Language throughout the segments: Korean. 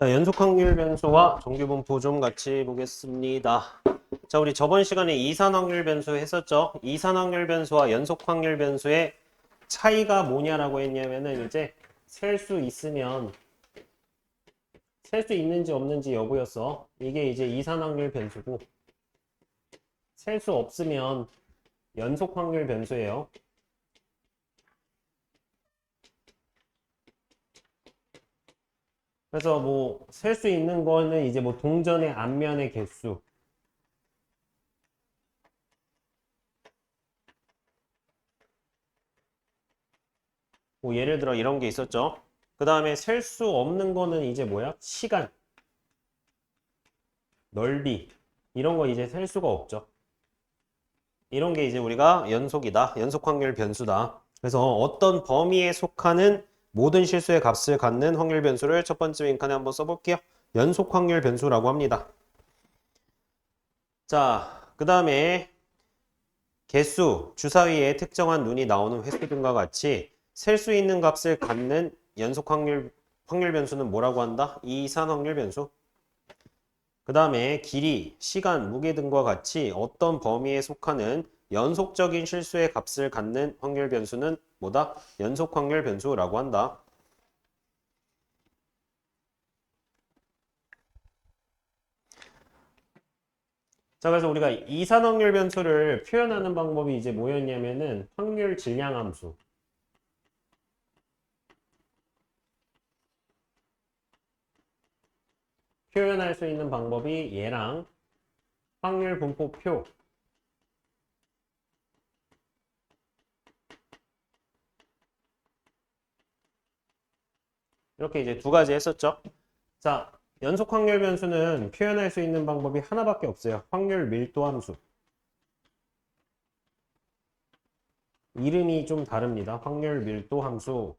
자, 연속 확률 변수와 정규 분포 좀 같이 보겠습니다. 자, 우리 저번 시간에 이산 확률 변수 했었죠? 이산 확률 변수와 연속 확률 변수의 차이가 뭐냐라고 했냐면은 이제 셀 수 있으면 셀 수 있는지 없는지 여부였어. 이게 이제 이산 확률 변수고 셀 수 없으면 연속 확률 변수예요. 그래서 뭐 셀 수 있는 거는 이제 뭐 동전의 앞면의 개수, 뭐 예를 들어 이런 게 있었죠. 그 다음에 셀 수 없는 거는 이제 뭐야? 시간, 넓이 이런 거 이제 셀 수가 없죠. 이런 게 이제 우리가 연속이다. 연속 확률 변수다. 그래서 어떤 범위에 속하는 모든 실수의 값을 갖는 확률 변수를 첫 번째 빈칸에 한번 써볼게요. 연속 확률 변수라고 합니다. 자, 그 다음에 개수, 주사위에 특정한 눈이 나오는 횟수 등과 같이 셀 수 있는 값을 갖는 연속 확률 변수는 뭐라고 한다? 이산 확률 변수. 그 다음에 길이, 시간, 무게 등과 같이 어떤 범위에 속하는 연속적인 실수의 값을 갖는 확률 변수는 뭐다? 연속 확률 변수라고 한다. 자, 그래서 우리가 이산 확률 변수를 표현하는 방법이 이제 뭐였냐면은 확률 질량 함수. 표현할 수 있는 방법이 얘랑 확률 분포표. 이렇게 이제 두 가지 했었죠. 자, 연속 확률 변수는 표현할 수 있는 방법이 하나밖에 없어요. 확률 밀도 함수. 이름이 좀 다릅니다. 확률 밀도 함수.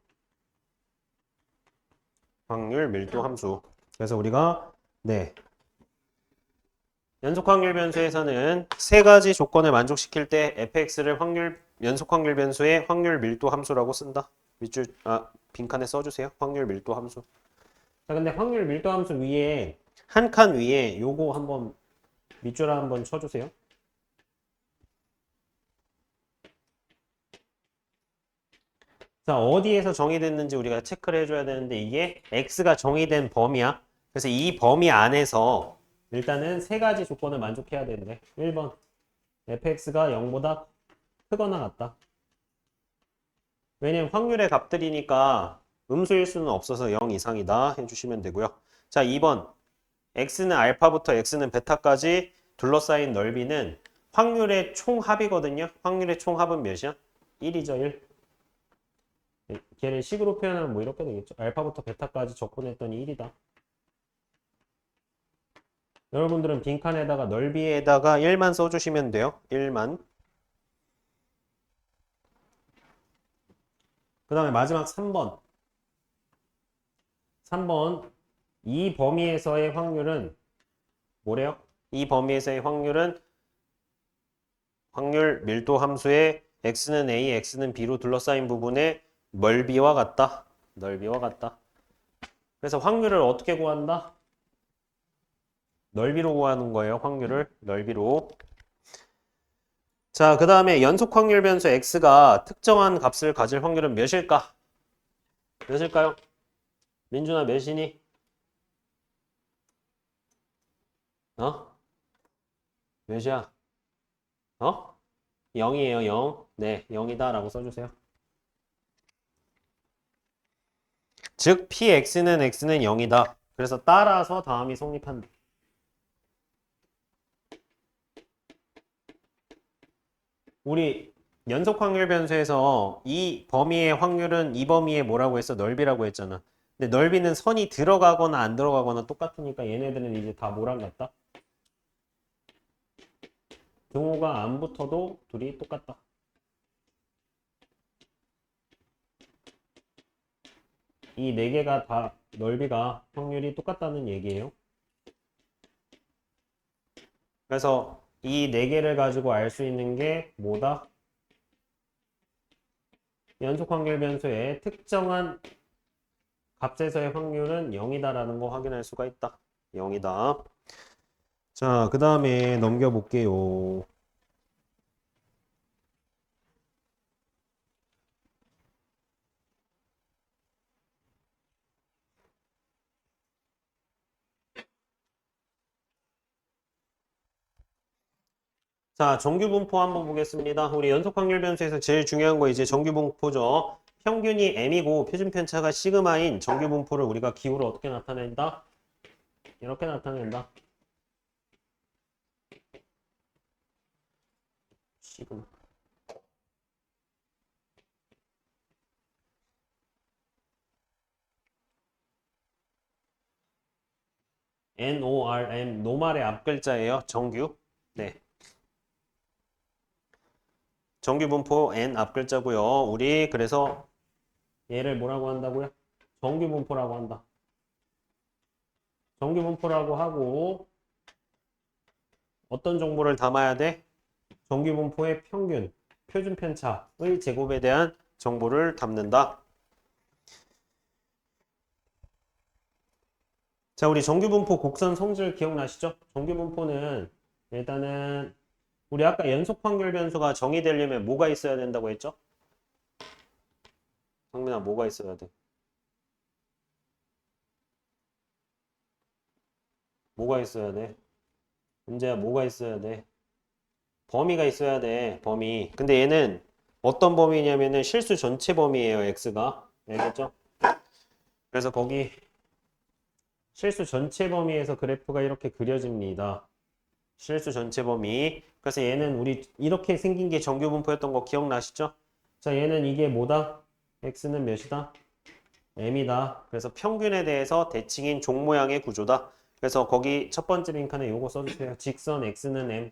확률 밀도 함수. 그래서 우리가 네, 연속 확률 변수에서는 세 가지 조건을 만족시킬 때 fx를 연속 확률 변수의 확률 밀도 함수라고 쓴다. 빈칸에 써주세요. 확률 밀도 함수. 자, 근데 확률 밀도 함수 위에 한 칸 위에 요거 한번 밑줄 한번 쳐주세요. 자, 어디에서 정의됐는지 우리가 체크를 해줘야 되는데 이게 x가 정의된 범위야. 그래서 이 범위 안에서 일단은 세 가지 조건을 만족해야 되는데 1번 fx가 0보다 크거나 같다. 왜냐면 확률의 값들이니까 음수일 수는 없어서 0 이상이다 해주시면 되고요. 자, 2번 x는 알파부터 x는 베타까지 둘러싸인 넓이는 확률의 총합이거든요. 확률의 총합은 몇이야? 1이죠, 1. 걔를 식으로 표현하면 뭐 이렇게 되겠죠. 알파부터 베타까지 적분했더니 1이다. 여러분들은 빈칸에다가 넓이에다가 1만 써주시면 돼요. 1만. 그 다음에 마지막 3번. 3번. 이 범위에서의 확률은 뭐래요? 이 범위에서의 확률은 확률 밀도 함수의 x는 a, x는 b로 둘러싸인 부분의 넓이와 같다. 넓이와 같다. 그래서 확률을 어떻게 구한다? 넓이로 구하는 거예요. 확률을 넓이로. 자, 그 다음에 연속 확률 변수 x가 특정한 값을 가질 확률은 몇일까? 몇일까요? 민준아 몇이니? 어? 몇이야? 어? 0이에요, 0. 네, 0이다 라고 써주세요. 즉, px는 x는 0이다. 그래서 따라서 다음이 성립한다. 우리 연속 확률 변수에서 이 범위의 확률은 이 범위에 뭐라고 했어? 넓이라고 했잖아. 근데 넓이는 선이 들어가거나 안 들어가거나 똑같으니까 얘네들은 이제 다 뭐랑 같다? 등호가 안 붙어도 둘이 똑같다. 이 네 개가 다 넓이가 확률이 똑같다는 얘기예요. 그래서 이 네 개를 가지고 알 수 있는 게 뭐다? 연속 확률 변수의 특정한 값에서의 확률은 0이다라는 거 확인할 수가 있다. 0이다. 자, 그 다음에 넘겨볼게요. 자, 정규분포 한번 보겠습니다. 우리 연속확률 변수에서 제일 중요한 거 이제 정규분포죠. 평균이 m이고 표준편차가 시그마인 정규분포를 우리가 기호로 어떻게 나타낸다? 이렇게 나타낸다. 시그마. NORM, 노말의 앞글자예요. 정규. 네. 정규분포 N 앞글자고요. 우리 그래서 얘를 뭐라고 한다고요? 정규분포라고 한다. 정규분포라고 하고 어떤 정보를 담아야 돼? 정규분포의 평균, 표준편차의 제곱에 대한 정보를 담는다. 자, 우리 정규분포 곡선 성질 기억나시죠? 정규분포는 일단은 우리 아까 연속확률 변수가 정의되려면 뭐가 있어야 된다고 했죠? 성민아, 뭐가 있어야 돼? 뭐가 있어야 돼? 문제야, 뭐가 있어야 돼? 범위가 있어야 돼, 범위. 근데 얘는 어떤 범위냐면은 실수 전체 범위예요, x가. 알겠죠? 그래서 거기 실수 전체 범위에서 그래프가 이렇게 그려집니다. 실수 전체 범위. 그래서 얘는 우리 이렇게 생긴 게 정규분포였던 거 기억나시죠? 자, 얘는 이게 뭐다? x는 몇이다? m이다. 그래서 평균에 대해서 대칭인 종 모양의 구조다. 그래서 거기 첫 번째 링크는 요거 써주세요. 직선 x는 m.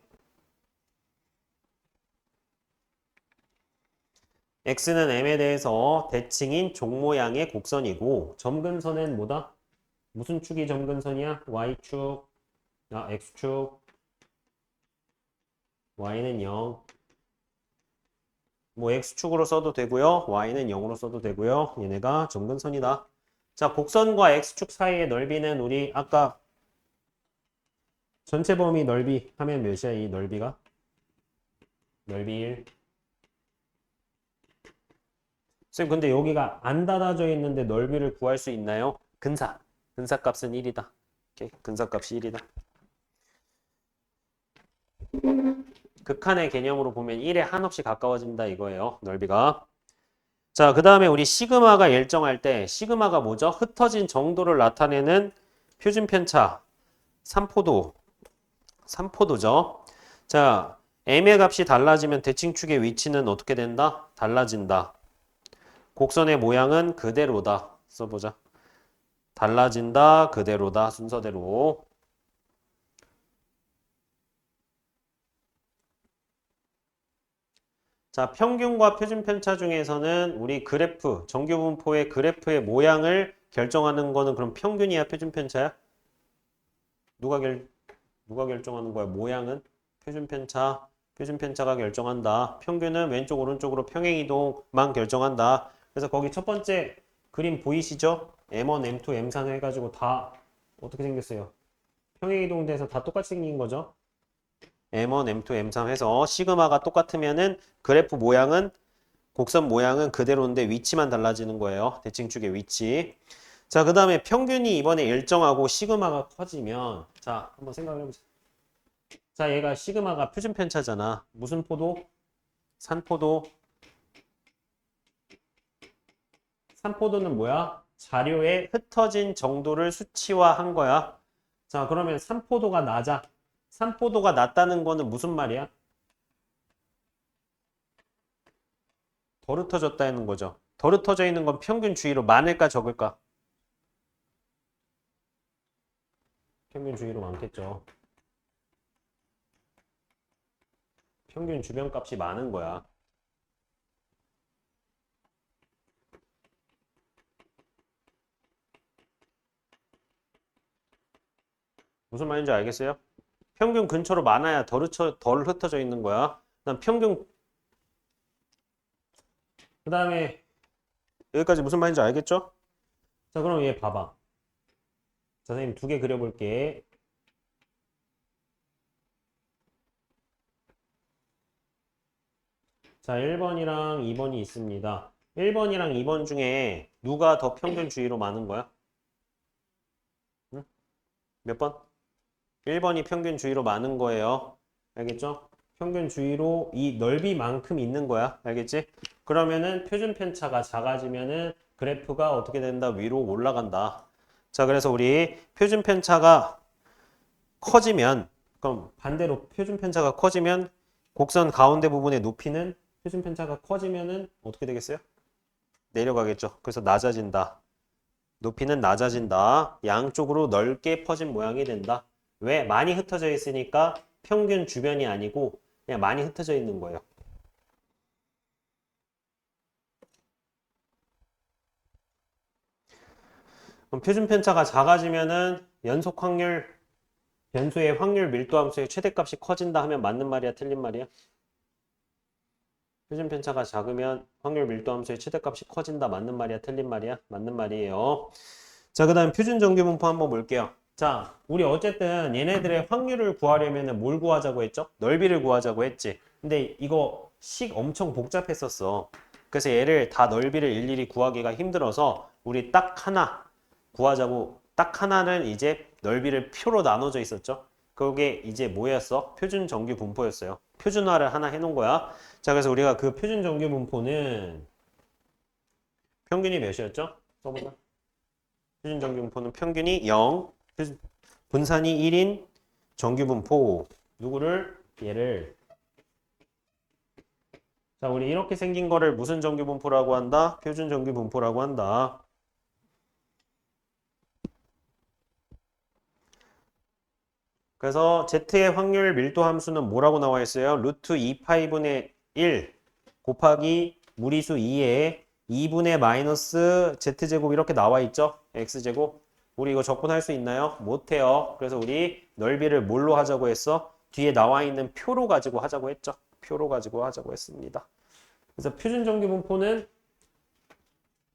x는 m에 대해서 대칭인 종 모양의 곡선이고 점근선은 뭐다? 무슨 축이 점근선이야? y축, x축, y는 0. 뭐 x축으로 써도 되고요. y는 0으로 써도 되고요. 얘네가 점근선이다. 자, 곡선과 x축 사이의 넓이는 우리 아까 전체 범위 넓이 하면 몇이야? 이 넓이가? 넓이 1. 선생님, 근데 여기가 안 닫아져 있는데 넓이를 구할 수 있나요? 근사. 근사값은 1이다. 오케이. 근사값이 1이다. 극한의 개념으로 보면 1에 한없이 가까워진다 이거예요. 넓이가. 자, 그 다음에 우리 시그마가 일정할 때 시그마가 뭐죠? 흩어진 정도를 나타내는 표준편차 3포도. 3포도죠. 자, m의 값이 달라지면 대칭축의 위치는 어떻게 된다? 달라진다. 곡선의 모양은 그대로다. 써보자. 달라진다, 그대로다, 순서대로. 자, 평균과 표준편차 중에서는 우리 그래프, 정규분포의 그래프의 모양을 결정하는 거는 그럼 평균이야, 표준편차야? 누가 결정하는 거야? 모양은? 표준편차가 결정한다. 평균은 왼쪽, 오른쪽으로 평행이동만 결정한다. 그래서 거기 첫 번째 그림 보이시죠? M1, M2, M3 해가지고 다 어떻게 생겼어요? 평행이동돼서 다 똑같이 생긴 거죠? M1, M2, M3 해서 시그마가 똑같으면은 그래프 모양은 곡선 모양은 그대로인데 위치만 달라지는 거예요. 대칭축의 위치. 자, 그 다음에 평균이 이번에 일정하고 시그마가 커지면 자, 한번 생각을 해보세요. 자, 얘가 시그마가 표준편차잖아. 무슨 포도? 산포도. 산포도는 뭐야? 자료에 흩어진 정도를 수치화한 거야. 자, 그러면 산포도가 낮아. 산포도가 낮다는 거는 무슨 말이야? 덜 흩어졌다는 거죠. 덜 흩어져 있는 건 평균 주위로 많을까 적을까? 평균 주위로 많겠죠. 평균 주변 값이 많은 거야. 무슨 말인지 알겠어요? 평균 근처로 많아야 덜 흩어져 있는 거야. 그다음 평균 그 다음에 여기까지 무슨 말인지 알겠죠? 자, 그럼 얘 봐봐. 자, 선생님 두 개 그려볼게. 자, 1번이랑 2번이 있습니다. 1번이랑 2번 중에 누가 더 평균 주위로 많은 거야? 응? 몇 번? 1번이 평균 주위로 많은 거예요. 알겠죠? 평균 주위로 이 넓이만큼 있는 거야. 알겠지? 그러면은 표준 편차가 작아지면은 그래프가 어떻게 된다? 위로 올라간다. 자, 그래서 우리 표준 편차가 커지면, 그럼 반대로 표준 편차가 커지면 곡선 가운데 부분의 높이는 표준 편차가 커지면은 어떻게 되겠어요? 내려가겠죠. 그래서 낮아진다. 높이는 낮아진다. 양쪽으로 넓게 퍼진 모양이 된다. 왜? 많이 흩어져 있으니까 평균 주변이 아니고 그냥 많이 흩어져 있는 거예요. 그럼 표준 편차가 작아지면은 연속 확률 변수의 확률 밀도 함수의 최대값이 커진다 하면 맞는 말이야, 틀린 말이야? 표준 편차가 작으면 확률 밀도 함수의 최대값이 커진다, 맞는 말이야, 틀린 말이야? 맞는 말이에요. 자, 그 다음 표준 정규 분포 한번 볼게요. 자, 우리 어쨌든 얘네들의 확률을 구하려면 뭘 구하자고 했죠? 넓이를 구하자고 했지. 근데 이거 식 엄청 복잡했었어. 그래서 얘를 다 넓이를 일일이 구하기가 힘들어서 우리 딱 하나 구하자고, 딱 하나는 이제 넓이를 표로 나눠져 있었죠. 그게 이제 뭐였어? 표준 정규 분포였어요. 표준화를 하나 해놓은 거야. 자, 그래서 우리가 그 표준 정규 분포는 평균이 몇이었죠? 써보자. 표준 정규 분포는 평균이 0, 분산이 1인 정규 분포. 누구를? 얘를. 자, 우리 이렇게 생긴 거를 무슨 정규 분포라고 한다? 표준 정규 분포라고 한다. 그래서 Z의 확률 밀도 함수는 뭐라고 나와 있어요? 루트 2파이분의 1 곱하기 무리수 2에 2분의 마이너스 Z제곱 이렇게 나와 있죠? X제곱. 우리 이거 적분할 수 있나요? 못해요. 그래서 우리 넓이를 뭘로 하자고 했어? 뒤에 나와 있는 표로 가지고 하자고 했죠? 표로 가지고 하자고 했습니다. 그래서 표준 정규 분포는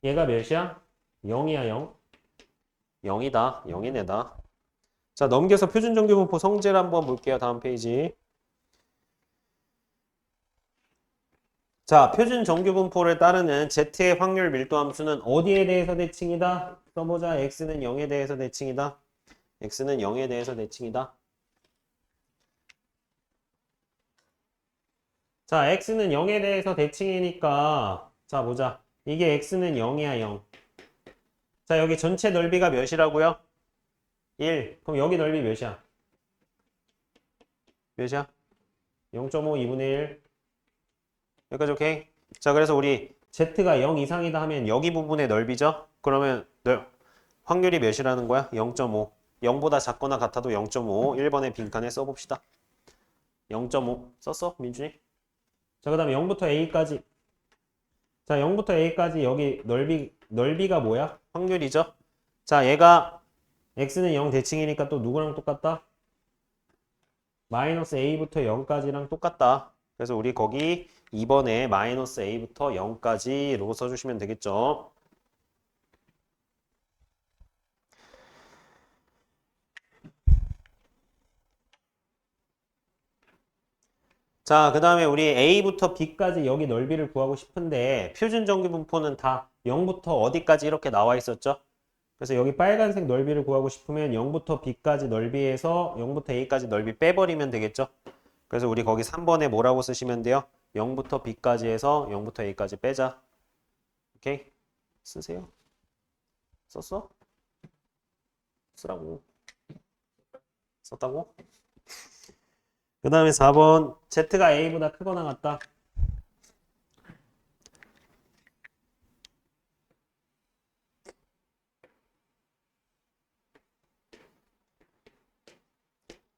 얘가 몇이야? 0이야, 0. 0이다. 0이네다. 자, 넘겨서 표준 정규 분포 성질 한번 볼게요. 다음 페이지. 자, 표준 정규 분포를 따르는 Z의 확률 밀도 함수는 어디에 대해서 대칭이다? 써보자. X는 0에 대해서 대칭이다. X는 0에 대해서 대칭이다. 자, X는 0에 대해서 대칭이니까 자, 보자. 이게 X는 0이야, 0. 자, 여기 전체 넓이가 몇이라고요? 1. 그럼 여기 넓이 몇이야? 몇이야? 0.5, 2분의 1. 여기까지 오케이? 자, 그래서 우리 Z가 0 이상이다 하면 여기 부분의 넓이죠? 그러면 확률이 몇이라는 거야? 0.5. 0보다 작거나 같아도 0.5. 1번의 빈칸에 써봅시다. 0.5. 썼어? 민준이? 자, 그 다음에 0부터 A까지. 자, 0부터 A까지 여기 넓이가 뭐야? 확률이죠? 자, 얘가 X는 0 대칭이니까 또 누구랑 똑같다? 마이너스 A부터 0까지랑 똑같다. 그래서 우리 거기 2번에 마이너스 A부터 0까지로 써주시면 되겠죠. 자, 그 다음에 우리 A부터 B까지 여기 넓이를 구하고 싶은데 표준 정규 분포는 다 0부터 어디까지 이렇게 나와 있었죠? 그래서 여기 빨간색 넓이를 구하고 싶으면 0부터 B까지 넓이에서 0부터 A까지 넓이 빼버리면 되겠죠? 그래서 우리 거기 3번에 뭐라고 쓰시면 돼요? 0부터 B까지 해서 0부터 A까지 빼자. 오케이? 쓰세요. 썼어? 쓰라고. 썼다고? 그 다음에 4번 Z가 A보다 크거나 같다.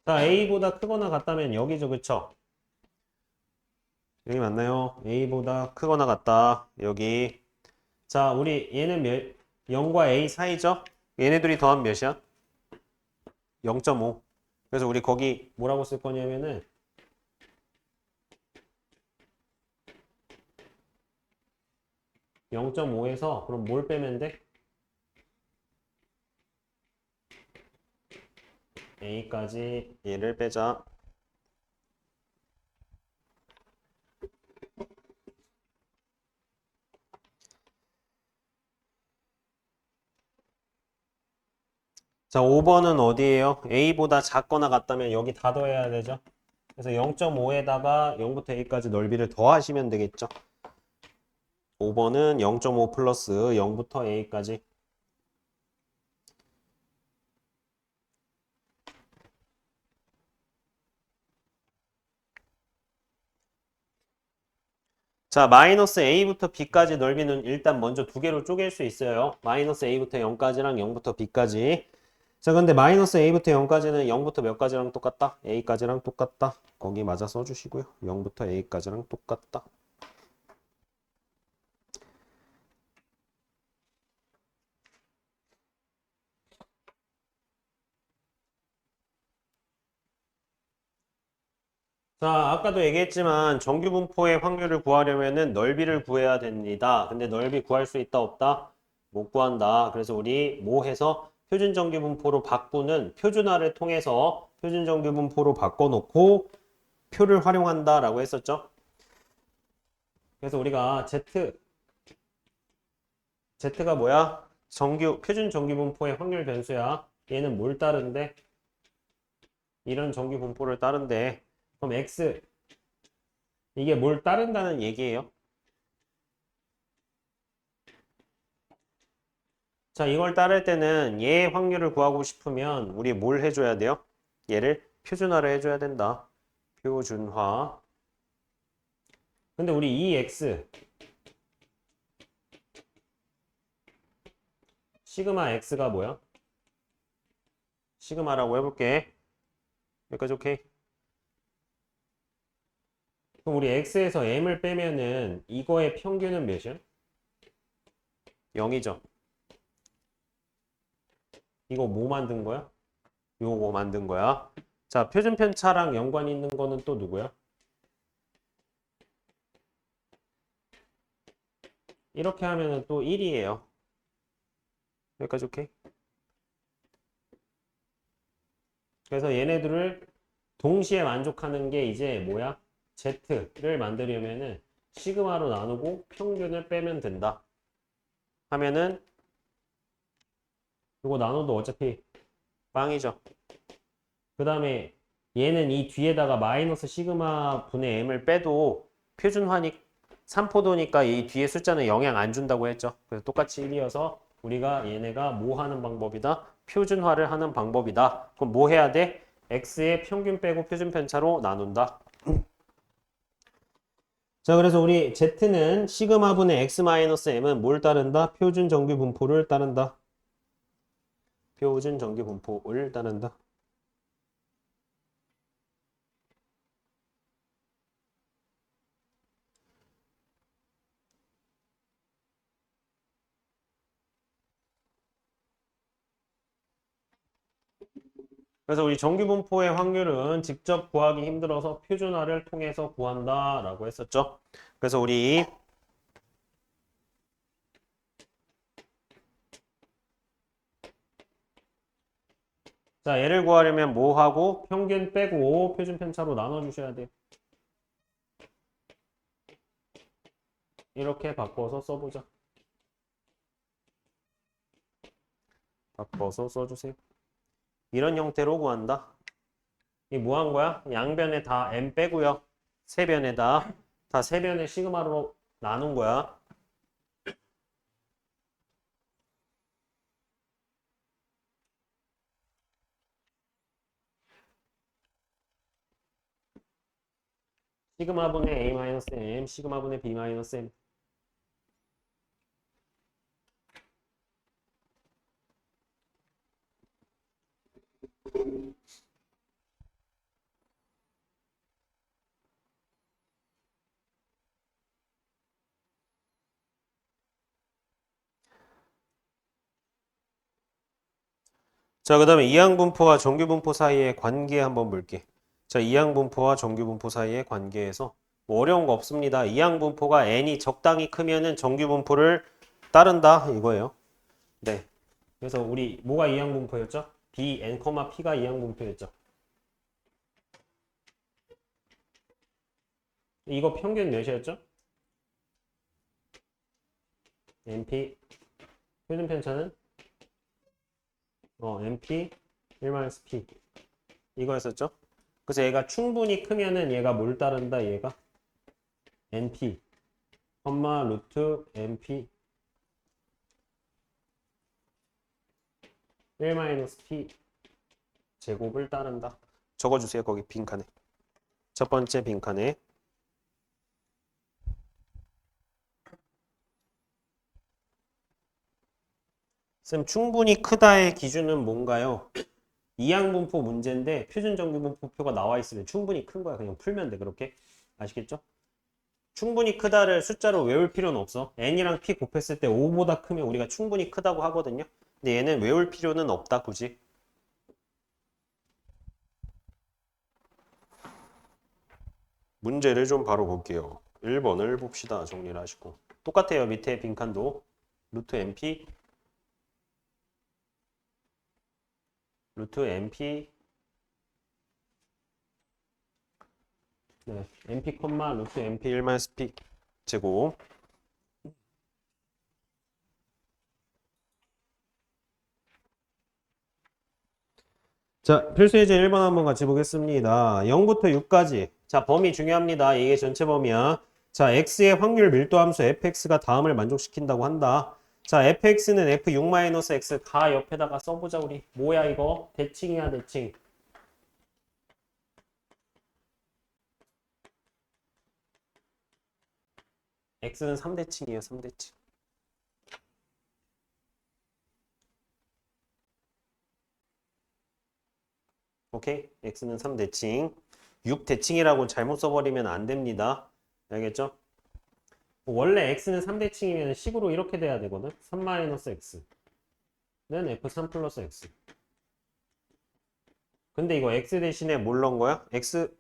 자, A보다 크거나 같다면 여기죠, 그쵸? 여기 맞나요? A보다 크거나 같다. 여기. 자, 우리 얘는 0과 A 사이죠? 얘네들이 더하면 몇이야? 0.5. 그래서 우리 거기 뭐라고 쓸 거냐면은 0.5에서 그럼 뭘 빼면 돼? a까지 얘를 빼자. 자, 5번은 어디예요? a보다 작거나 같다면 여기 다 더해야 되죠. 그래서 0.5에다가 0부터 a까지 넓이를 더하시면 되겠죠. 5번은 0.5 플러스 0부터 a까지. 자, 마이너스 a부터 b까지 넓이는 일단 먼저 두 개로 쪼갤 수 있어요. 마이너스 a부터 0까지랑 0부터 b까지. 자, 근데 마이너스 a부터 0까지는 0부터 몇 가지랑 똑같다? a까지랑 똑같다. 거기 맞아 써주시고요. 0부터 a까지랑 똑같다. 자, 아까도 얘기했지만 정규분포의 확률을 구하려면은 넓이를 구해야 됩니다. 근데 넓이 구할 수 있다 없다? 못 구한다. 그래서 우리 뭐 해서 표준정규분포로 바꾸는 표준화를 통해서 표준정규분포로 바꿔놓고 표를 활용한다라고 했었죠. 그래서 우리가 Z가 뭐야? 표준정규분포의 확률 변수야. 얘는 뭘 따른대? 이런 정규분포를 따른대. 그럼 X 이게 뭘 따른다는 얘기예요. 자, 이걸 따를 때는 얘 확률을 구하고 싶으면 우리 뭘 해줘야 돼요? 얘를 표준화를 해줘야 된다. 표준화. 근데 우리 이 X 시그마 X가 뭐야? 시그마라고 해볼게. 여기까지 오케이. 그럼 우리 X에서 M을 빼면은 이거의 평균은 몇이야? 0이죠. 이거 뭐 만든 거야? 요거 만든 거야. 자, 표준편차랑 연관이 있는 거는 또 누구야? 이렇게 하면은 또 1이에요. 여기까지 오케이. 그래서 얘네들을 동시에 만족하는 게 이제 뭐야? Z를 만들려면은 시그마로 나누고 평균을 빼면 된다. 하면은 이거 나눠도 어차피 빵이죠. 그 다음에 얘는 이 뒤에다가 마이너스 시그마 분의 m을 빼도 표준화니 3포도니까 이 뒤에 숫자는 영향 안 준다고 했죠. 그래서 똑같이 1이어서 우리가 얘네가 뭐 하는 방법이다? 표준화를 하는 방법이다. 그럼 뭐 해야 돼? x의 평균 빼고 표준 편차로 나눈다. 자, 그래서 우리 z는 시그마 분의 x 마이너스 m은 뭘 따른다? 표준 정규 분포를 따른다. 표준 정규 분포를 따른다. 그래서 우리 정규분포의 확률은 직접 구하기 힘들어서 표준화를 통해서 구한다라고 했었죠. 그래서 우리 자, 얘를 구하려면 뭐 하고 평균 빼고 표준 편차로 나눠 주셔야 돼요. 이렇게 바꿔서 써보자. 바꿔서 써주세요. 이런 형태로 구한다. 이 뭐 한 거야? 양변에 다 m 빼고요. 세변에다 다 세변의 시그마로 나눈 거야. 시그마분의 a-m, 시그마분의 b-m. 자, 그 다음에 이항분포와 정규분포 사이의 관계 한번 볼게. 자, 이항분포와 정규분포 사이의 관계에서 뭐 어려운 거 없습니다. 이항분포가 n이 적당히 크면은 정규분포를 따른다 이거예요. 네. 그래서 우리 뭐가 이항분포였죠? B, N, P가 이항분표였죠. 이거 평균 몇이었죠? NP 표준 편차는 NP 1-P 이거였었죠? 그래서 얘가 충분히 크면은 얘가 뭘 따른다? 얘가 NP, 루트 NP 1-P 제곱을 따른다. 적어주세요. 거기 빈칸에. 첫 번째 빈칸에. 쌤, 충분히 크다의 기준은 뭔가요? 이항분포 문제인데 표준정규분포표가 나와 있으면 충분히 큰 거야. 그냥 풀면 돼. 그렇게. 아시겠죠? 충분히 크다를 숫자로 외울 필요는 없어. n이랑 p 곱했을 때 5보다 크면 우리가 충분히 크다고 하거든요. 근데 얘는 외울 필요는 없다. 굳이. 문제를 좀 바로 볼게요. 1번을 봅시다. 정리를 하시고. 똑같아요. 밑에 빈칸도. 루트 np 네, np, 루트 np 1-p 제곱. 자, 필수예제 1번 한번 같이 보겠습니다. 0부터 6까지. 자, 범위 중요합니다. 이게 전체 범위야. 자, x의 확률 밀도 함수 fx가 다음을 만족시킨다고 한다. 자, fx는 f6-x 가 옆에다가 써보자 우리. 뭐야 이거? 대칭이야 대칭. x는 3대칭이에요 3대칭. 오케이? x는 3대칭. 6대칭이라고 잘못 써버리면 안 됩니다. 알겠죠? 원래 x는 3대칭이면 식으로 이렇게 돼야 되거든. 3-x는 f3 플러스 x. 근데 이거 x 대신에 뭘 넣은 거야? x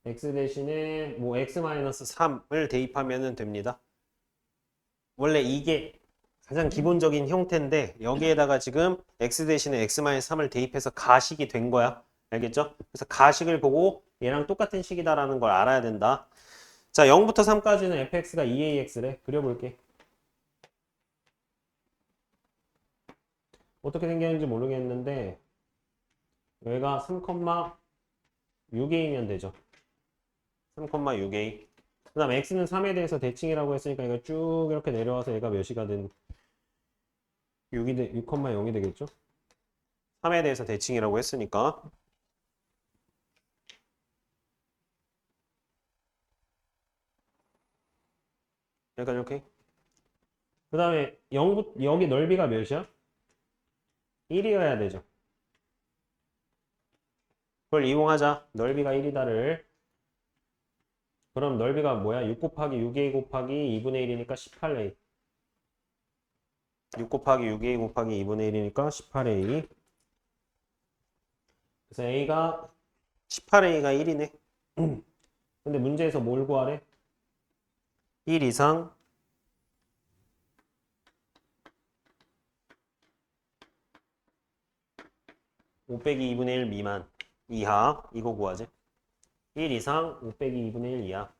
대신에 뭐 x-3을 대입하면 됩니다. 원래 이게 가장 기본적인 형태인데 여기에다가 지금 x 대신에 x-3을 대입해서 가식이 된 거야. 알겠죠? 그래서 가식을 보고 얘랑 똑같은 식이다라는 걸 알아야 된다. 자, 0부터 3까지는 fx가 2ax래. 그려볼게. 어떻게 생겼는지 모르겠는데 여기가 3,6a면 되죠. 3,6a. 그 다음 x는 3에 대해서 대칭이라고 했으니까 이거 쭉 이렇게 내려와서 얘가 몇이가든 6,0이 되겠죠? 3에 대해서 대칭이라고 했으니까. 약간 이렇게. 그 다음에 여기 넓이가 몇이야? 1이어야 되죠. 그걸 이용하자. 넓이가 1이다를. 그럼 넓이가 뭐야? 6 곱하기 6a 곱하기 2분의 1이니까 18a. 6 곱하기 6a 곱하기 2분의 1이니까 18a. 그래서 a가 18a가 1이네. 근데 문제에서 뭘 구하래? 1 이상 5 빼기 2분의 1 미만 이하 이거 구하지. 1 이상 5 빼기 2분의 1 이하.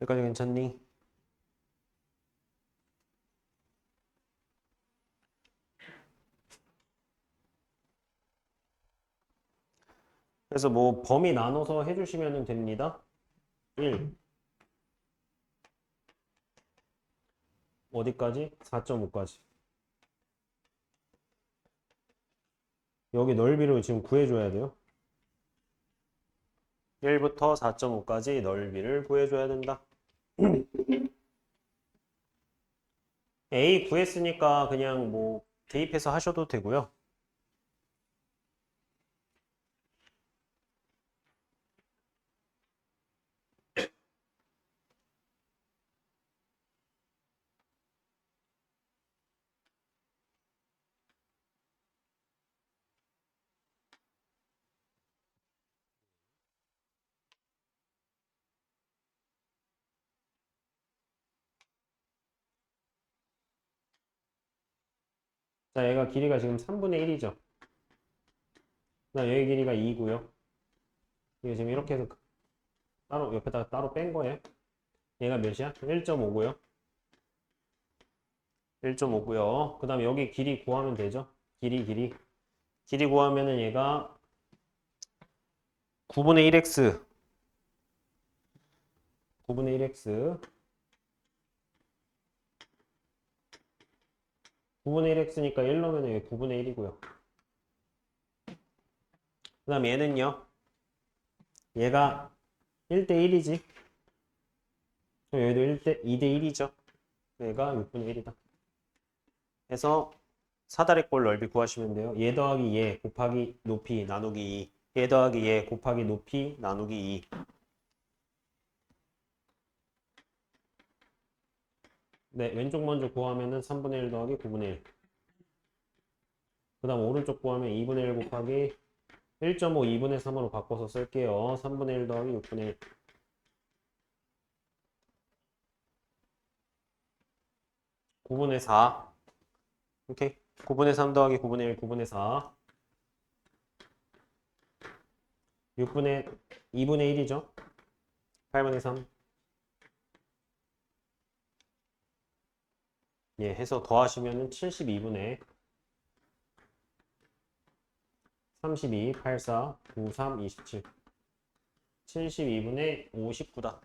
여기까지 괜찮니? 그래서 뭐 범위 나눠서 해주시면 됩니다. 1 어디까지? 4.5까지. 여기 넓이를 지금 구해줘야 돼요. 1부터 4.5까지 넓이를 구해줘야 된다. A 구했으니까 그냥 뭐 대입해서 하셔도 되고요. 자, 얘가 길이가 지금 3분의 1이죠. 그다음 여기 길이가 2고요. 이게 지금 이렇게 해서 따로 옆에다가 따로 뺀 거예요. 얘가 몇이야? 1.5고요. 1.5고요. 그 다음에 여기 길이 구하면 되죠. 길이 구하면은 얘가 9분의 1x 9분의 1x 9분의 1x니까 1 넣으면 여기 9분의 1이고요. 그 다음 얘는요. 얘가 1대 1이지. 여기도 2대 1이죠. 얘가 6분의 1이다. 해서 사다리꼴 넓이 구하시면 돼요. 얘 더하기 얘 곱하기 높이 나누기 2. 얘 더하기 얘 곱하기 높이 나누기 2. 네, 왼쪽 먼저 구하면은 3분의 1 더하기 9분의 1. 그 다음 오른쪽 구하면 2분의 1 곱하기 1.5 2분의 3으로 바꿔서 쓸게요. 3분의 1 더하기 6분의 1. 9분의 4. 오케이. 9분의 3 더하기 9분의 1, 9분의 4. 6분의 2분의 1이죠. 8분의 3. 예, 해서 더하시면은 72분의 32, 84, 93, 27. 72분의 59다.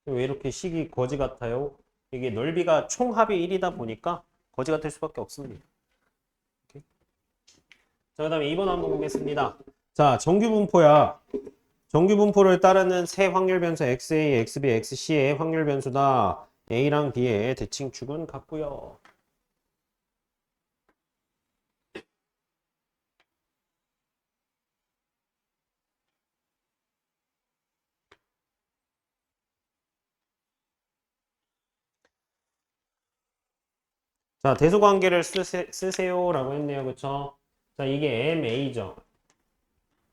왜 이렇게 식이 거지 같아요? 이게 넓이가 총합이 1이다 보니까 거지 같을 수밖에 없습니다. 오케이. 자, 그 다음에 2번 한번 보겠습니다. 자, 정규분포야. 정규분포를 따르는 세 확률 변수 XA, XB, XC의 확률 변수다. A랑 B의 대칭축은 같고요. 자, 대소관계를 쓰세요라고 했네요. 그쵸? 자, 이게 MA죠.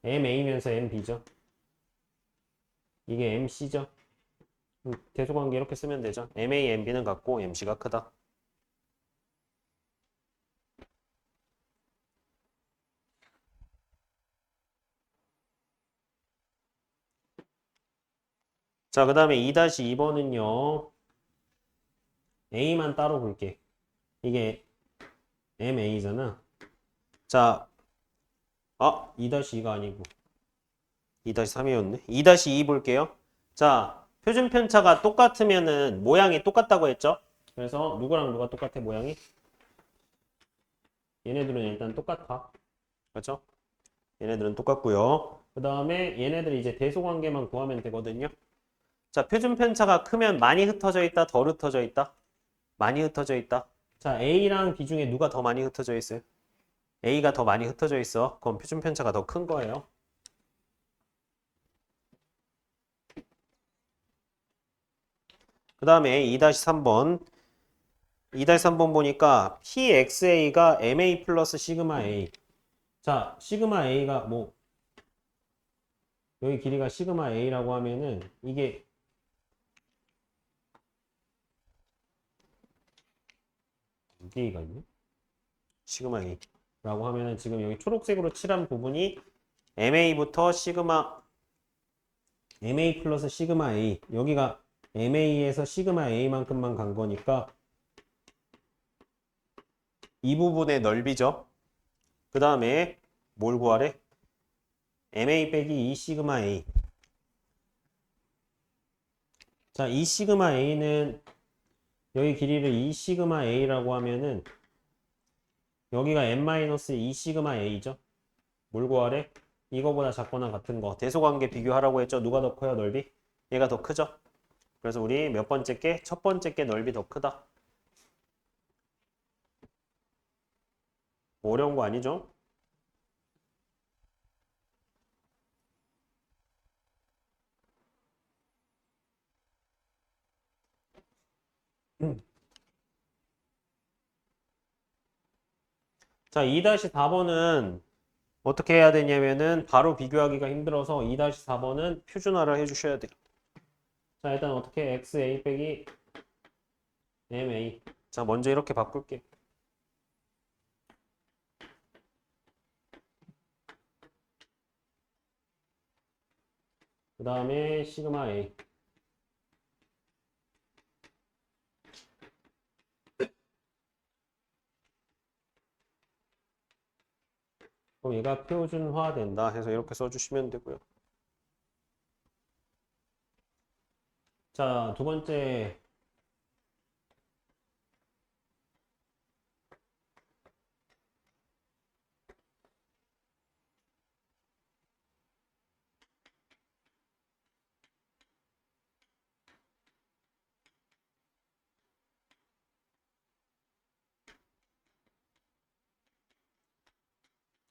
MA면서 MB죠. 이게 MC죠. 대소관계 이렇게 쓰면 되죠. MA, MB는 같고 MC가 크다. 자, 그 다음에 2-2번은요. A만 따로 볼게. 이게 MA잖아. 자, 2-2가 아니고 2-3이었네. 2-2 볼게요. 자, 표준 편차가 똑같으면은 모양이 똑같다고 했죠? 그래서 누구랑 누가 똑같아, 모양이? 얘네들은 일단 똑같아. 그렇죠? 얘네들은 똑같고요. 그 다음에 얘네들 이제 대소관계만 구하면 되거든요. 자, 표준 편차가 크면 많이 흩어져 있다, 덜 흩어져 있다? 많이 흩어져 있다. 자, A랑 B 중에 누가 더 많이 흩어져 있어요? A가 더 많이 흩어져 있어. 그럼 표준 편차가 더 큰 거예요. 그 다음에 2-3번. 2-3번 보니까 PXA가 MA 플러스 시그마 A. 자, 시그마 A가 뭐, 여기 길이가 시그마 A라고 하면은 이게 A가 있네? 시그마 A라고 하면은 지금 여기 초록색으로 칠한 부분이 MA부터 시그마 MA 플러스 시그마 A. 여기가 MA에서 시그마 A만큼만 간 거니까 이 부분의 넓이죠. 그 다음에 뭘 구하래? MA 빼기 2 시그마 A. 자, 2 시그마 A는 여기 길이를 2 시그마 A라고 하면은 여기가 n-2 시그마 A죠. 뭘 구하래? 이거보다 작거나 같은 거. 대소관계 비교하라고 했죠. 누가 더 커요, 넓이? 얘가 더 크죠. 그래서 우리 몇 번째 게? 첫 번째 게 넓이 더 크다. 뭐 어려운 거 아니죠? 자, 2-4번은 어떻게 해야 되냐면은 바로 비교하기가 힘들어서 2-4번은 표준화를 해주셔야 돼요. 자, 일단 어떻게 xa 빼기 ma. 자, 먼저 이렇게 바꿀게. 그 다음에 시그마 a. 그럼 얘가 표준화된다 해서 이렇게 써주시면 되고요. 자, 두 번째.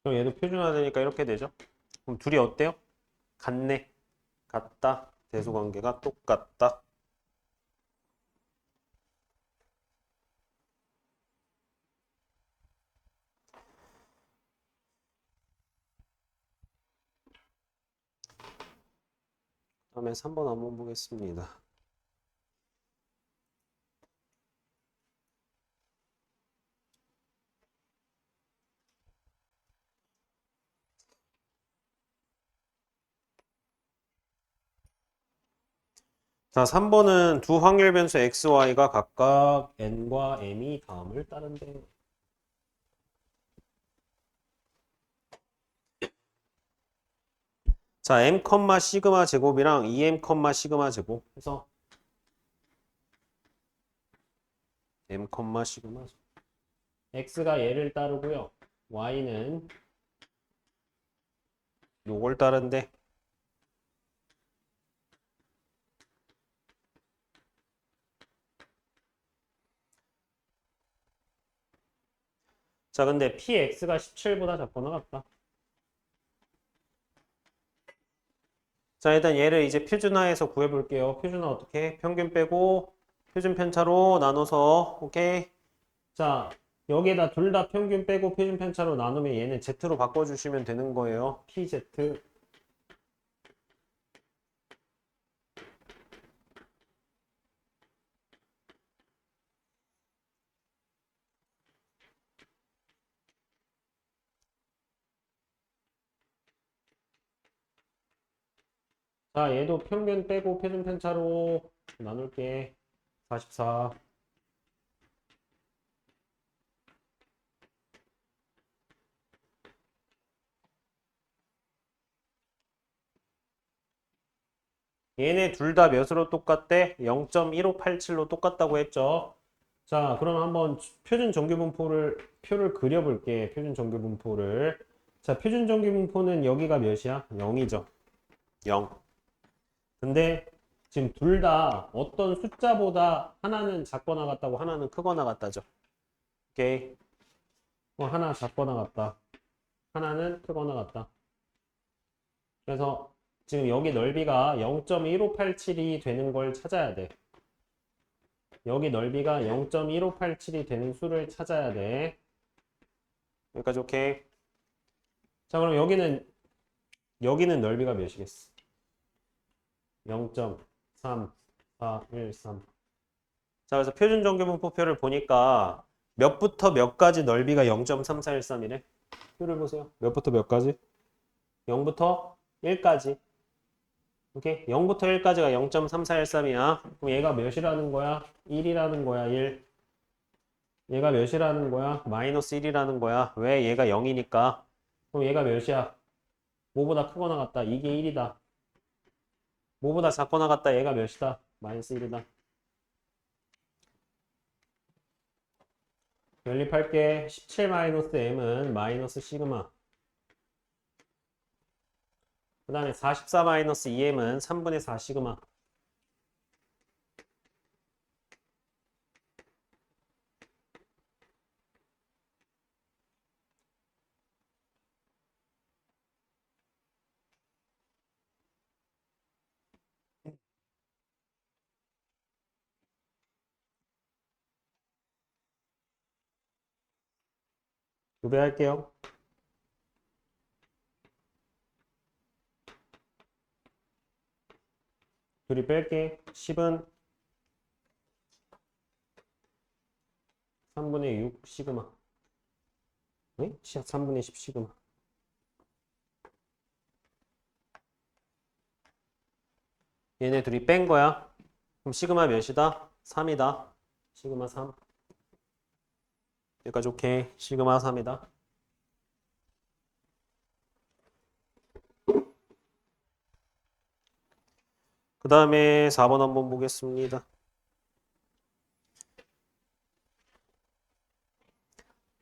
그럼 얘도 표준화되니까 이렇게 되죠. 그럼 둘이 어때요? 같네. 같다. 대수관계가 똑같다. 다음에 3번 한번 보겠습니다. 자, 3번은 두 확률 변수 x, y가 각각 n과 m이 다음을 따른대. 자, m, 시그마 제곱이랑 2m, 시그마 제곱 해서 m, 시그마 제곱. x가 얘를 따르고요. y는 요걸 따른대. 자, 근데 px가 17보다 작거나 같다. 자, 일단 얘를 이제 표준화해서 구해볼게요. 표준화 어떻게 해? 평균 빼고 표준 편차로 나눠서 오케이. 자, 여기에다 둘 다 평균 빼고 표준 편차로 나누면 얘는 z로 바꿔주시면 되는 거예요. pz. 자, 얘도 평균 빼고 표준 편차로 나눌게. 44. 얘네 둘 다 몇으로 똑같대? 0.1587로 똑같다고 했죠. 자, 그럼 한번 표준 정규분포를 그려볼게. 표준 정규분포를. 자, 표준 정규분포는 여기가 몇이야? 0이죠. 0. 근데 지금 둘 다 어떤 숫자보다 하나는 작거나 같다고 하나는 크거나 같다죠. 오케이. 하나 작거나 같다. 하나는 크거나 같다. 그래서 지금 여기 넓이가 0.1587이 되는 걸 찾아야 돼. 여기 넓이가 0.1587이 되는 수를 찾아야 돼. 여기까지 오케이. 자, 그럼 여기는 넓이가 몇이겠어? 0.3413. 자, 그래서 표준 정규분포표를 보니까 몇부터 몇까지 넓이가 0.3413이래? 표를 보세요. 몇부터 몇까지? 0부터 1까지. 오케이? 0부터 1까지가 0.3413이야. 그럼 얘가 몇이라는 거야? 1이라는 거야, 1. 얘가 몇이라는 거야? 마이너스 1이라는 거야. 왜? 얘가 0이니까. 그럼 얘가 몇이야? 뭐보다 크거나 같다. 이게 1이다. 뭐보다 작거나 같다. 얘가 몇이다? 마이너스 1이다. 연립할게. 17-m은 마이너스 시그마. 그 다음에 44-2m은 3분의 4 시그마. 두 배 할게요. 둘이 뺄게. 10은 3분의 6 시그마. 네? 3분의 10 시그마. 얘네 둘이 뺀 거야. 그럼 시그마 몇이다? 3이다. 시그마 3. 여기까지 오케이. 시그마 3이다. 그 다음에 4번 한번 보겠습니다.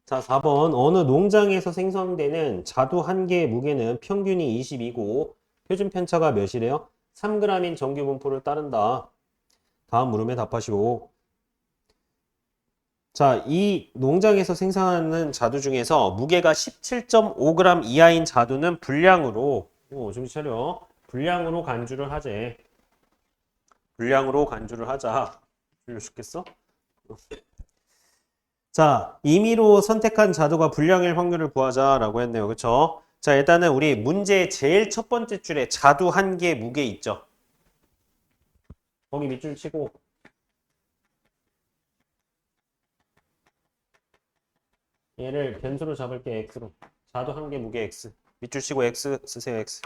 자, 4번. 어느 농장에서 생성되는 자두 한 개의 무게는 평균이 20이고 표준 편차가 몇이래요? 3g인 정규 분포를 따른다. 다음 물음에 답하시오. 자, 이 농장에서 생산하는 자두 중에서 무게가 17.5g 이하인 자두는 불량으로, 정신 차려. 불량으로 간주를 하재. 불량으로 간주를 하자. 불려 죽겠어? 자, 임의로 선택한 자두가 불량일 확률을 구하자라고 했네요. 그쵸? 자, 일단은 우리 문제의 제일 첫 번째 줄에 자두 한 개 무게 있죠? 거기 밑줄 치고 얘를 변수로 잡을게. x로. 자두 한 개 무게 x. 밑줄 치고 x 쓰세요. x.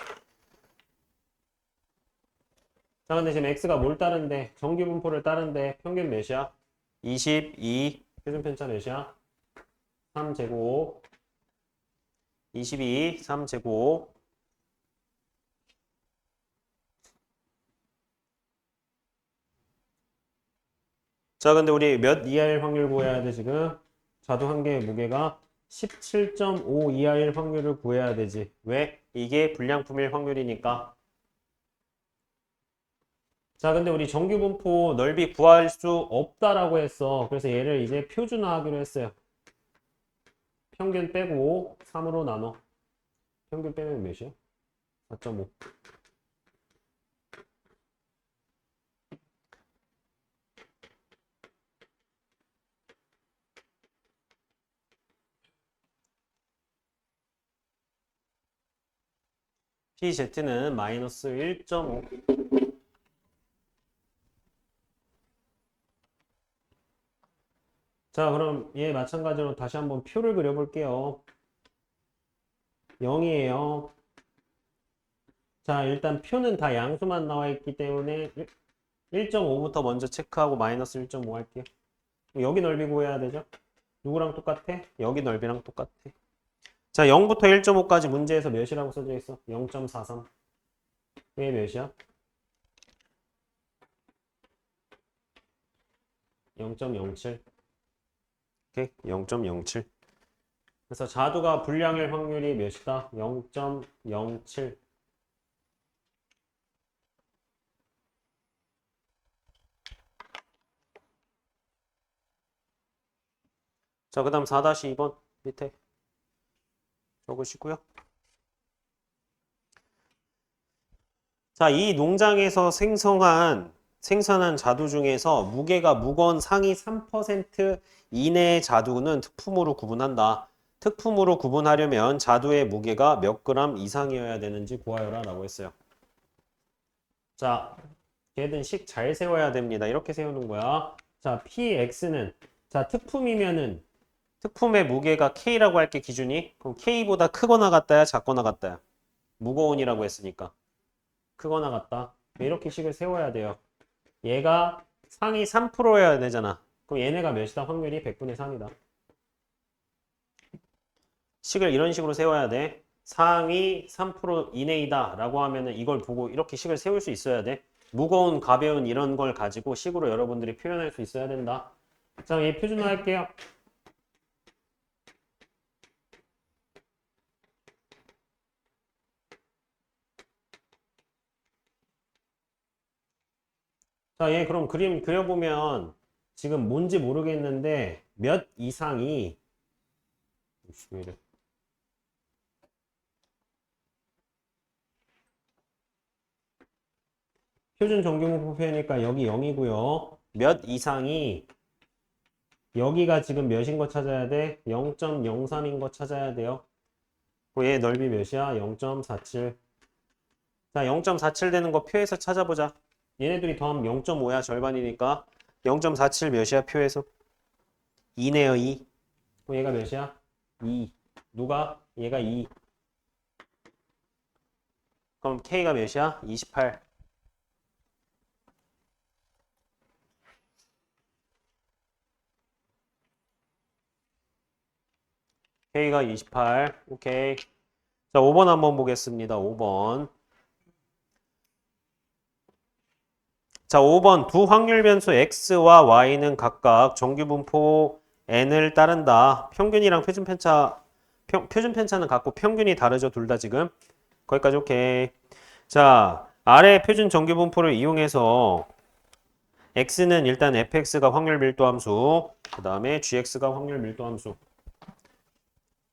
자, 근데 지금 x가 뭘 따른데? 정규 분포를 따른데 평균 몇이야? 22. 표준 편차 몇이야? 3제곱. 22, 3제곱. 자, 근데 우리 몇 이하일 확률 구해야 돼, 지금? 자두 한 개의 무게가 17.5 이하일 확률을 구해야 되지. 왜? 이게 불량품일 확률이니까. 자, 근데 우리 정규 분포 넓이 구할 수 없다라고 했어. 그래서 얘를 이제 표준화하기로 했어요. 평균 빼고 3으로 나눠. 평균 빼면 몇이야? 4.5. PZ는 마이너스 1.5. 자, 그럼 얘 마찬가지로 다시 한번 표를 그려볼게요. 0이에요. 자, 일단 표는 다 양수만 나와 있기 때문에 1.5부터 먼저 체크하고 마이너스 1.5 할게요. 여기 넓이 구해야 되죠? 누구랑 똑같아? 여기 넓이랑 똑같아. 자, 0부터 1.5까지 문제에서 몇이라고 써져 있어? 0.43. 얘 몇이야? 0.07. 오케이, 0.07. 그래서 자두가 불량일 확률이 몇이다? 0.07. 자, 그 다음 4-2번 밑에 적으시고요. 자, 이 농장에서 생산한 자두 중에서 무게가 무거운 상위 3% 이내의 자두는 특품으로 구분한다. 특품으로 구분하려면 자두의 무게가 몇 그램 이상이어야 되는지 구하여라 라고 했어요. 자, 걔든 식 잘 세워야 됩니다. 이렇게 세우는 거야. 자, PX는 자, 특품의 무게가 K라고 할게 기준이. 그럼 K보다 크거나 같다야 작거나 같다야. 무거운이라고 했으니까. 크거나 같다. 이렇게 식을 세워야 돼요. 얘가 상위 3%여야 되잖아. 그럼 얘네가 몇이다? 확률이 100분의 3이다. 식을 이런 식으로 세워야 돼. 상위 3% 이내이다 라고 하면은 이걸 보고 이렇게 식을 세울 수 있어야 돼. 무거운, 가벼운 이런 걸 가지고 식으로 여러분들이 표현할 수 있어야 된다. 자, 얘 표준화 할게요. 자, 얘 그럼 그림 그려보면 지금 뭔지 모르겠는데 몇 이상이 왜 이래? 표준 정규분포 표니까 여기 0이고요. 몇 이상이 여기가 지금 몇인 거 찾아야 돼? 0.03인 거 찾아야 돼요. 얘 넓이 몇이야? 0.47. 자, 0.47 되는 거 표에서 찾아보자. 얘네들이 더하면 0.5야. 절반이니까. 0.47 몇이야? 표에서? 2네요, 2. 그럼 얘가 몇이야? 2. 누가? 얘가 2. 그럼 K가 몇이야? 28. K가 28. 오케이. 자, 5번 한번 보겠습니다. 5번. 자, 5번. 두 확률 변수 X와 Y는 각각 정규 분포 N을 따른다. 평균이랑 표준 편차, 표준 편차는 같고 평균이 다르죠. 둘 다 지금. 거기까지 오케이. 자, 아래 표준 정규 분포를 이용해서 X는 일단 fx가 확률 밀도 함수, 그 다음에 gx가 확률 밀도 함수.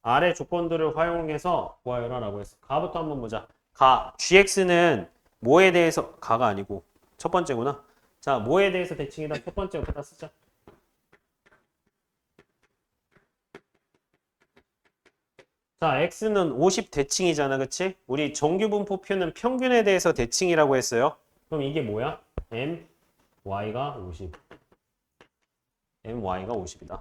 아래 조건들을 활용해서 구하여라라고 했어. 가부터 한번 보자. 가. gx는 뭐에 대해서, 가가 아니고 첫 번째구나. 자, 뭐에 대해서 대칭이다. 첫 번째 옆에다 쓰자. 자, x는 50 대칭이잖아. 그치? 우리 정규 분포표는 평균에 대해서 대칭이라고 했어요. 그럼 이게 뭐야? m, y가 50. m, y가 50이다.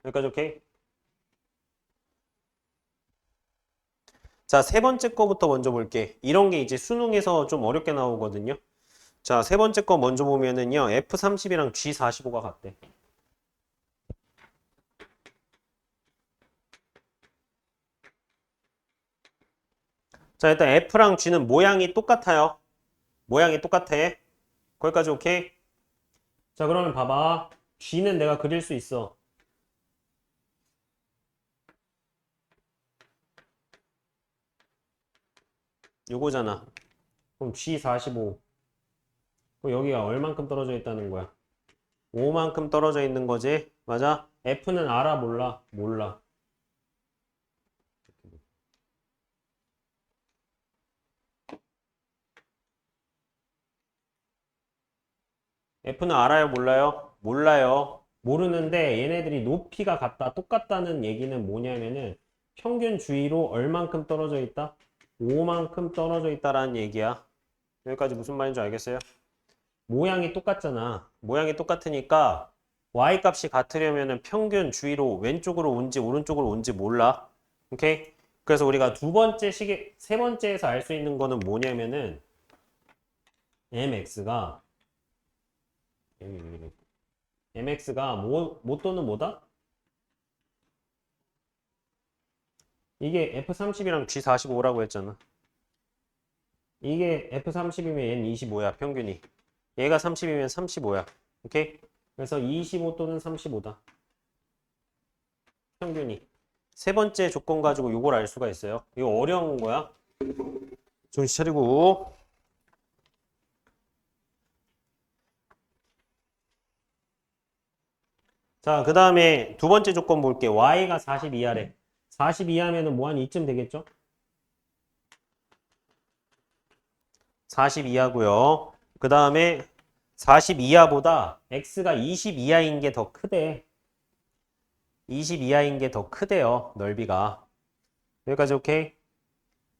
여기까지 오케이? 자, 세 번째 거부터 먼저 볼게. 이런 게 이제 수능에서 좀 어렵게 나오거든요. 자, 세 번째 거 먼저 보면은요. F30이랑 G45가 같대. 자, 일단 F랑 G는 모양이 똑같아요. 모양이 똑같아. 거기까지 오케이? 자, 그러면 봐봐. G는 내가 그릴 수 있어. 요거잖아. 그럼 G45. 그럼 여기가 얼만큼 떨어져 있다는 거야? 5만큼 떨어져 있는 거지? 맞아? F는 알아? 몰라? 몰라. F는 알아요? 몰라요? 몰라요. 모르는데 얘네들이 높이가 같다, 똑같다는 얘기는 뭐냐면은 평균 주위로 얼만큼 떨어져 있다? 5만큼 떨어져 있다라는 얘기야. 여기까지 무슨 말인지 알겠어요? 모양이 똑같잖아. 모양이 똑같으니까 y 값이 같으려면은 평균 주위로 왼쪽으로 온지 오른쪽으로 온지 몰라. 오케이? 그래서 우리가 두 번째 시계, 세 번째에서 알 수 있는 거는 뭐냐면은 mx가 mx가 뭐 또는 뭐다? 이게 F30이랑 G45라고 했잖아. 이게 F30이면 얘는 25야, 평균이. 얘가 30이면 35야. 오케이? 그래서 25 또는 35다. 평균이. 세 번째 조건 가지고 이걸 알 수가 있어요. 이거 어려운 거야. 정신 차리고. 자, 그 다음에 두 번째 조건 볼게. y가 40 이하래. 40 이하면은 뭐 한 이쯤 되겠죠? 40 이하고요. 그 다음에 40 이하보다 x가 20 이하인 게 더 크대. 20 이하인 게 더 크대요. 넓이가. 여기까지 오케이?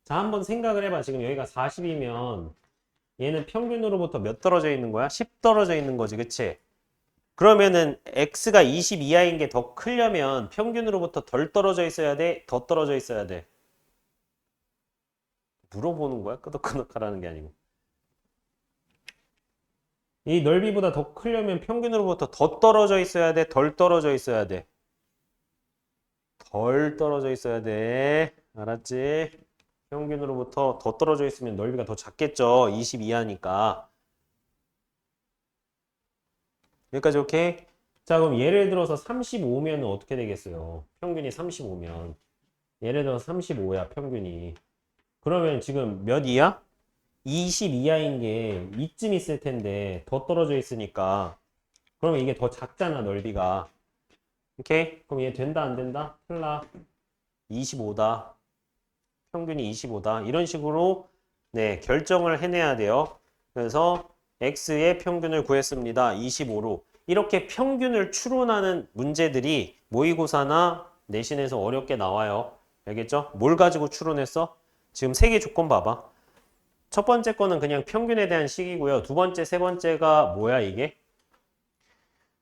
자, 한번 생각을 해봐. 지금 여기가 40이면 얘는 평균으로부터 몇 떨어져 있는 거야? 10 떨어져 있는 거지. 그치? 그러면은 x가 20 이하인 게 더 크려면 평균으로부터 덜 떨어져 있어야 돼? 더 떨어져 있어야 돼? 물어보는 거야? 끄덕끄덕하라는 게 아니고. 이 넓이보다 더 크려면 평균으로부터 더 떨어져 있어야 돼? 덜 떨어져 있어야 돼? 덜 떨어져 있어야 돼. 알았지? 평균으로부터 더 떨어져 있으면 넓이가 더 작겠죠. 20 이하니까. 여기까지 오케이? 자, 그럼 예를 들어서 35면 어떻게 되겠어요? 평균이 35면. 예를 들어서 35야, 평균이. 그러면 지금 몇 이하? 20 이하인 게 이쯤 있을 텐데 더 떨어져 있으니까. 그러면 이게 더 작잖아, 넓이가. 오케이? 그럼 얘 된다, 안 된다? 틀라. 25다. 평균이 25다. 이런 식으로 네, 결정을 해내야 돼요. 그래서 x의 평균을 구했습니다. 25로. 이렇게 평균을 추론하는 문제들이 모의고사나 내신에서 어렵게 나와요. 알겠죠? 뭘 가지고 추론했어? 지금 세 개 조건 봐봐. 첫 번째 거는 그냥 평균에 대한 식이고요. 두 번째, 세 번째가 뭐야 이게?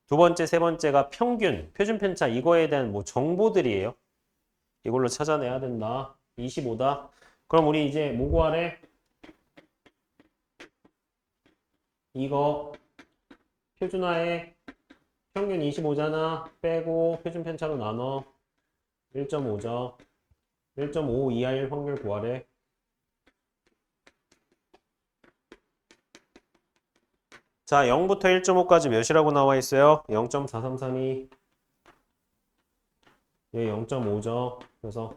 두 번째, 세 번째가 평균, 표준 편차 이거에 대한 뭐 정보들이에요. 이걸로 찾아내야 된다. 25다. 그럼 우리 이제 뭐 구하래? 이거 표준화에 평균 25잖아. 빼고 표준 편차로 나눠. 1.5죠. 1.5 이하일 확률 구하래. 자, 0부터 1.5까지 몇이라고 나와 있어요? 0.4332. 얘 0.5죠. 그래서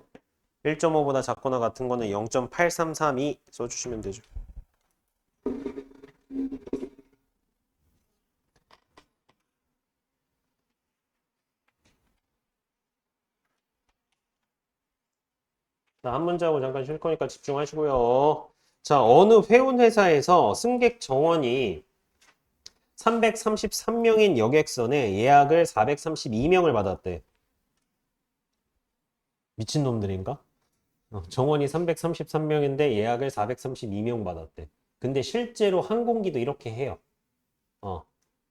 1.5보다 작거나 같은 거는 0.8332 써주시면 되죠. 자, 한 문제 하고 잠깐 쉴 거니까 집중하시고요. 자, 어느 회원회사에서 승객 정원이 333명인 여객선에 예약을 432명을 받았대. 미친놈들인가? 정원이 333명인데 예약을 432명 받았대. 근데 실제로 항공기도 이렇게 해요.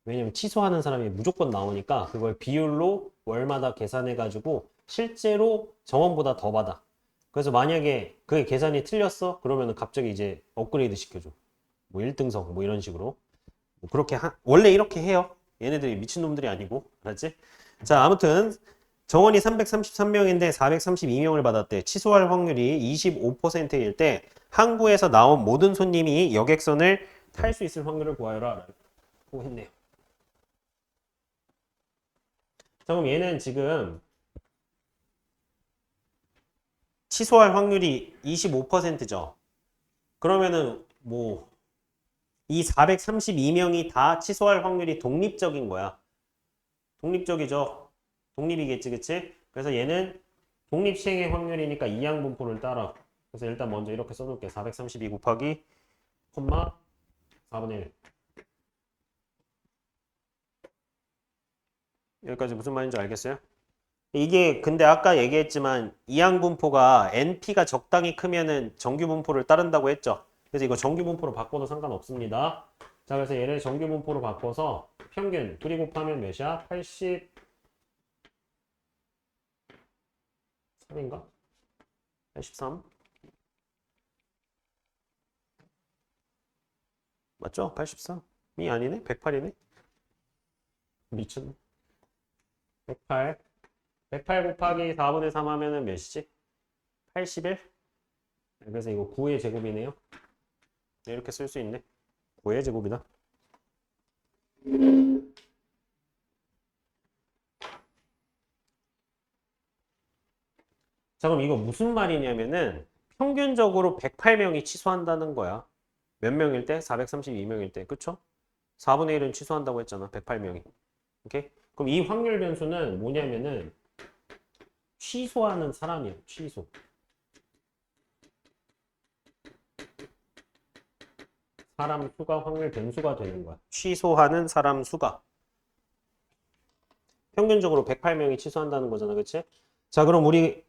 왜냐면 취소하는 사람이 무조건 나오니까 그걸 비율로 월마다 계산해가지고 실제로 정원보다 더 받아. 그래서 만약에 그게 계산이 틀렸어? 그러면 갑자기 이제 업그레이드 시켜줘. 뭐 1등석 뭐 이런 식으로. 뭐 그렇게 원래 이렇게 해요. 얘네들이 미친놈들이 아니고. 알았지? 자, 아무튼 정원이 333명인데 432명을 받았대. 취소할 확률이 25%일 때 항구에서 나온 모든 손님이 여객선을 탈 수 있을 확률을 구하여라 라고 했네요. 자, 그럼 얘는 지금 취소할 확률이 25%죠. 그러면은 뭐 이 432명이 다 취소할 확률이 독립적인 거야. 독립적이죠. 독립이겠지, 그치? 그래서 얘는 독립 시행의 확률이니까 이항분포를 따라. 그래서 일단 먼저 이렇게 써놓을게. 432 곱하기 콤마 4분의 1. 여기까지 무슨 말인지 알겠어요? 이게 근데 아까 얘기했지만 이항분포가 NP가 적당히 크면은 정규분포를 따른다고 했죠. 그래서 이거 정규분포로 바꿔도 상관없습니다. 자, 그래서 얘를 정규분포로 바꿔서 평균 둘이 곱하면 몇이야? 83인가? 83? 맞죠? 83이 아니네? 108이네? 미쳤네. 108 곱하기 4분의 3 하면은 몇이지? 81? 그래서 이거 9의 제곱이네요. 이렇게 쓸 수 있네. 9의 제곱이다. 자, 그럼 이거 무슨 말이냐면은 평균적으로 108명이 취소한다는 거야. 몇 명일 때? 432명일 때. 그쵸? 4분의 1은 취소한다고 했잖아. 108명이. 오케이? 그럼 이 확률 변수는 뭐냐면은 취소하는 사람이야. 취소. 사람 수가 확률 변수가 되는 거야. 취소하는 사람 수가. 평균적으로 108명이 취소한다는 거잖아. 그치? 자, 그럼 우리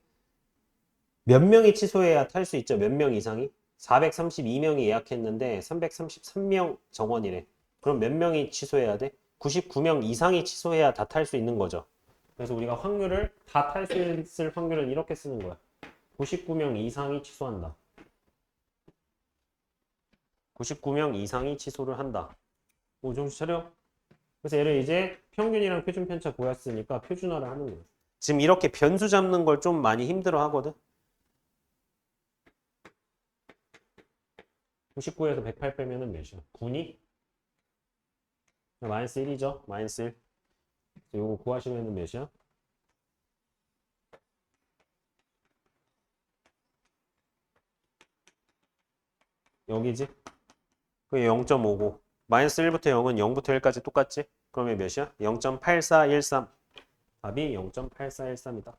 몇 명이 취소해야 탈 수 있죠? 몇 명 이상이? 432명이 예약했는데 333명 정원이래. 그럼 몇 명이 취소해야 돼? 99명 이상이 취소해야 다 탈 수 있는 거죠. 그래서 우리가 확률을 다 탈 수 있을 확률은 이렇게 쓰는 거야. 99명 이상이 취소한다. 99명 이상이 취소를 한다. 오, 정신 차려? 그래서 얘를 이제 평균이랑 표준 편차 구했으니까 표준화를 하는 거야. 지금 이렇게 변수 잡는 걸 좀 많이 힘들어 하거든? 99에서 108 빼면은 몇이야? 9니? 마이너스 1이죠? 마이너스 1. 요거 구하시면은 몇이야? 여기지? 그게 0.59. 마이너스 1부터 0은 0부터 1까지 똑같지? 그러면 몇이야? 0.8413. 답이 0.8413이다.